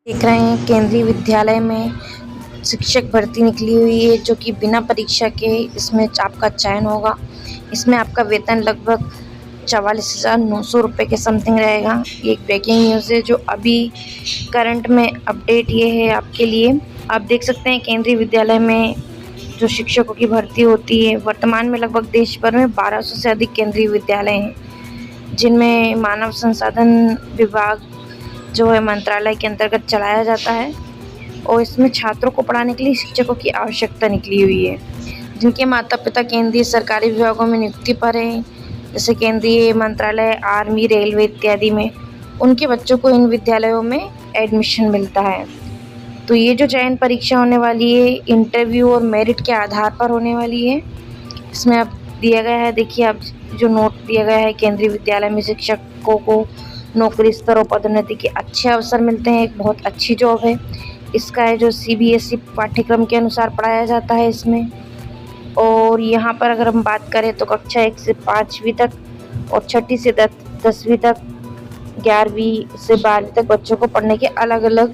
देख रहे हैं केंद्रीय विद्यालय में शिक्षक भर्ती निकली हुई है जो कि बिना परीक्षा के इसमें आपका चयन होगा। इसमें आपका वेतन लगभग 44,900 रुपये के समथिंग रहेगा। ये एक ब्रेकिंग न्यूज़ है जो अभी करंट में अपडेट ये है आपके लिए। आप देख सकते हैं केंद्रीय विद्यालय में जो शिक्षकों की भर्ती होती है, वर्तमान में लगभग देश भर में 1200 से अधिक केंद्रीय विद्यालय हैं, जिनमें मानव संसाधन विभाग जो है मंत्रालय के अंतर्गत चलाया जाता है और इसमें छात्रों को पढ़ाने के लिए शिक्षकों की आवश्यकता निकली हुई है, जिनके माता पिता केंद्रीय सरकारी विभागों में नियुक्ति पर हैं, जैसे केंद्रीय मंत्रालय, आर्मी, रेलवे इत्यादि में। उनके बच्चों को इन विद्यालयों में एडमिशन मिलता है। तो ये जो चयन परीक्षा होने वाली है, इंटरव्यू और मेरिट के आधार पर होने वाली है। इसमें अब दिया गया है, देखिए आप जो नोट दिया गया है, केंद्रीय विद्यालय में शिक्षकों को नौकरी स्तर और पदोन्नति के अच्छे अवसर मिलते हैं। एक बहुत अच्छी जॉब है। इसका है जो CBSE पाठ्यक्रम के अनुसार पढ़ाया जाता है इसमें। और यहाँ पर अगर हम बात करें तो कक्षा 1 से 5वीं तक और 6ठी से 10वीं तक, 11वीं से 12वीं तक बच्चों को पढ़ने के अलग अलग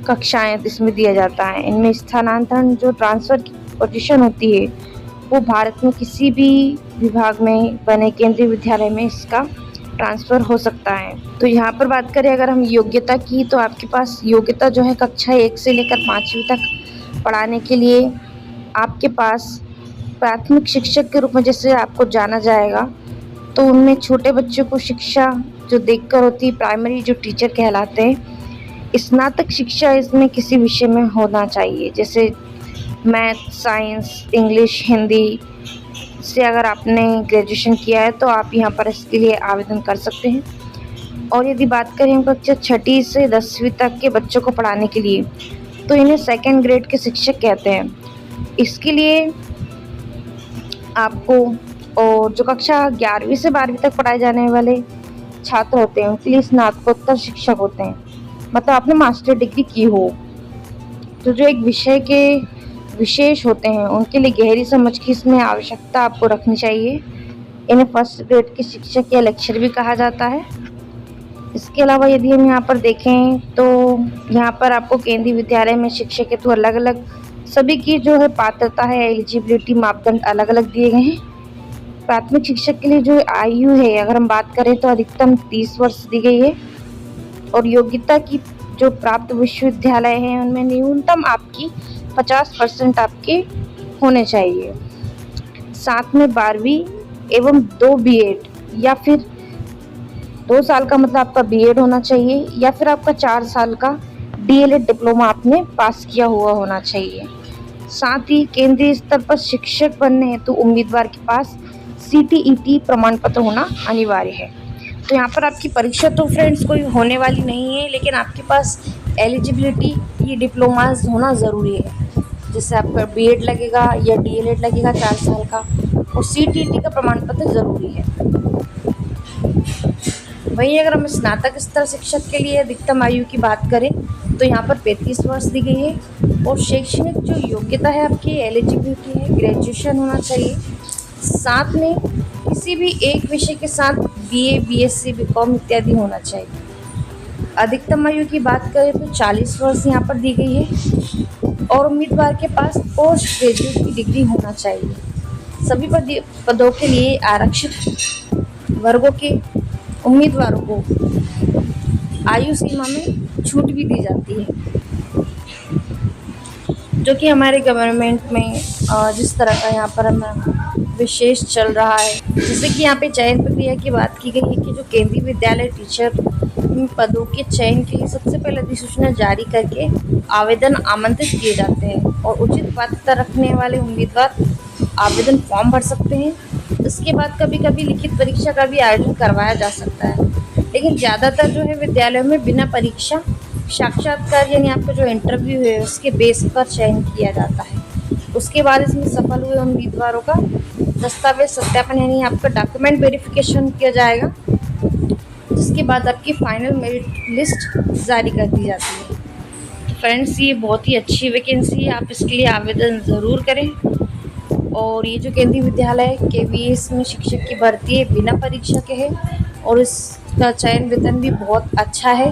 कक्षाएं इसमें दिया जाता है। इनमें स्थानांतरण जो ट्रांसफ़र की पोजीशन होती है वो भारत में किसी भी विभाग में बने केंद्रीय विद्यालय में इसका ट्रांसफ़र हो सकता है। तो यहाँ पर बात करें अगर हम योग्यता की, तो आपके पास योग्यता जो है कक्षा 1 से लेकर 5वीं तक पढ़ाने के लिए आपके पास प्राथमिक शिक्षक के रूप में जैसे आपको जाना जाएगा, तो उनमें छोटे बच्चों को शिक्षा जो देखकर होती है, प्राइमरी जो टीचर कहलाते हैं। स्नातक शिक्षा इसमें किसी विषय में होना चाहिए, जैसे मैथ, साइंस, इंग्लिश, हिंदी से अगर आपने ग्रेजुएशन किया है तो आप यहाँ पर इसके लिए आवेदन कर सकते हैं। और यदि बात करें कक्षा 6ठी से 10वीं तक के बच्चों को पढ़ाने के लिए, तो इन्हें सेकंड ग्रेड के शिक्षक कहते हैं। इसके लिए आपको, और जो कक्षा 11वीं से 12वीं तक पढ़ाए जाने वाले छात्र होते हैं उनके लिए स्नातकोत्तर शिक्षक होते हैं, मतलब आपने मास्टर डिग्री की हो। तो जो एक विषय के विशेष होते हैं उनके लिए गहरी समझ की इसमें आवश्यकता आपको रखनी चाहिए। इन्हें फर्स्ट ग्रेड के शिक्षक या लेक्चर भी कहा जाता है। इसके अलावा यदि हम यहाँ पर देखें तो यहाँ पर आपको केंद्रीय विद्यालय में शिक्षक हेतु अलग अलग सभी की जो है पात्रता है, एलिजिबिलिटी मापदंड अलग अलग दिए गए हैं। प्राथमिक शिक्षक के लिए जो आयु है अगर हम बात करें तो अधिकतम 30 वर्ष दी गई है। और योग्यता की जो प्राप्त विश्वविद्यालय हैं उनमें न्यूनतम आपकी 50% आपके होने चाहिए। साथ में 12वीं एवं 2 B.Ed या फिर 2 साल का मतलब आपका B.Ed होना चाहिए, या फिर आपका 4 साल का DLED डिप्लोमा आपने पास किया हुआ होना चाहिए। साथ ही केंद्रीय स्तर पर शिक्षक बनने हेतु उम्मीदवार के पास CTET प्रमाण पत्र होना अनिवार्य है। तो यहाँ पर आपकी परीक्षा तो फ्रेंड्स कोई होने वाली नहीं है, लेकिन आपके पास एलिजिबिलिटी ये डिप्लोमास होना ज़रूरी है। जैसे आपका B.Ed लगेगा या DLED लगेगा 4 साल का, और CTET का प्रमाण पत्र ज़रूरी है। वहीं अगर हम स्नातक स्तर शिक्षक के लिए अधिकतम आयु की बात करें तो यहाँ पर 35 वर्ष दी गई है। और शैक्षणिक जो योग्यता है आपकी, एलिजिबिलिटी है, ग्रेजुएशन होना चाहिए। साथ में किसी भी एक विषय के साथ BA, BSc, BCom इत्यादि होना चाहिए। अधिकतम आयु की बात करें तो 40 वर्ष यहाँ पर दी गई है। और उम्मीदवार के पास पोस्ट ग्रेजुएट की डिग्री होना चाहिए। सभी पदों के लिए आरक्षित वर्गों के उम्मीदवारों को आयु सीमा में छूट भी दी जाती है, जो कि हमारे गवर्नमेंट में जिस तरह का यहाँ पर हमें विशेष चल रहा है। जैसे कि यहाँ पे चयन प्रक्रिया की बात की गई है कि जो केंद्रीय विद्यालय टीचर पदों के चयन के लिए सबसे पहले अधिसूचना जारी करके आवेदन आमंत्रित किए जाते हैं, और उचित पात्रता रखने वाले उम्मीदवार आवेदन फॉर्म भर सकते हैं। इसके बाद कभी कभी लिखित परीक्षा का भी आयोजन करवाया जा सकता है, लेकिन ज़्यादातर जो है विद्यालयों में बिना परीक्षा साक्षात्कार यानी आपका जो इंटरव्यू है उसके बेस पर चयन किया जाता है। उसके बाद इसमें सफल हुए उम्मीदवारों का दस्तावेज सत्यापन यानी आपका डॉक्यूमेंट वेरिफिकेशन किया जाएगा, जिसके बाद आपकी फाइनल मेरिट लिस्ट जारी कर दी जाती है। तो फ्रेंड्स, ये बहुत ही अच्छी वैकेंसी है, आप इसके लिए आवेदन ज़रूर करें। और ये जो केंद्रीय विद्यालय KVS में शिक्षक की भर्ती है बिना परीक्षा के है, और इसका चयन वेतन भी बहुत अच्छा है।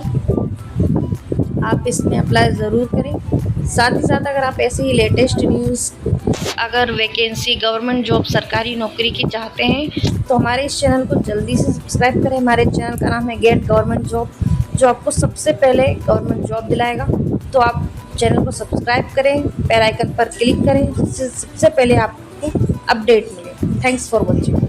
आप इसमें अप्लाई ज़रूर करें। साथ ही साथ अगर आप ऐसे ही लेटेस्ट न्यूज़, अगर वैकेंसी, गवर्नमेंट जॉब, सरकारी नौकरी की चाहते हैं तो हमारे इस चैनल को जल्दी से सब्सक्राइब करें। हमारे चैनल का नाम है गेट गवर्नमेंट जॉब, जो आपको सबसे पहले गवर्नमेंट जॉब दिलाएगा। तो आप चैनल को सब्सक्राइब करें, बेल आइकन पर क्लिक करें, जिससे सबसे पहले आपको अपडेट मिले। Thanks for watching.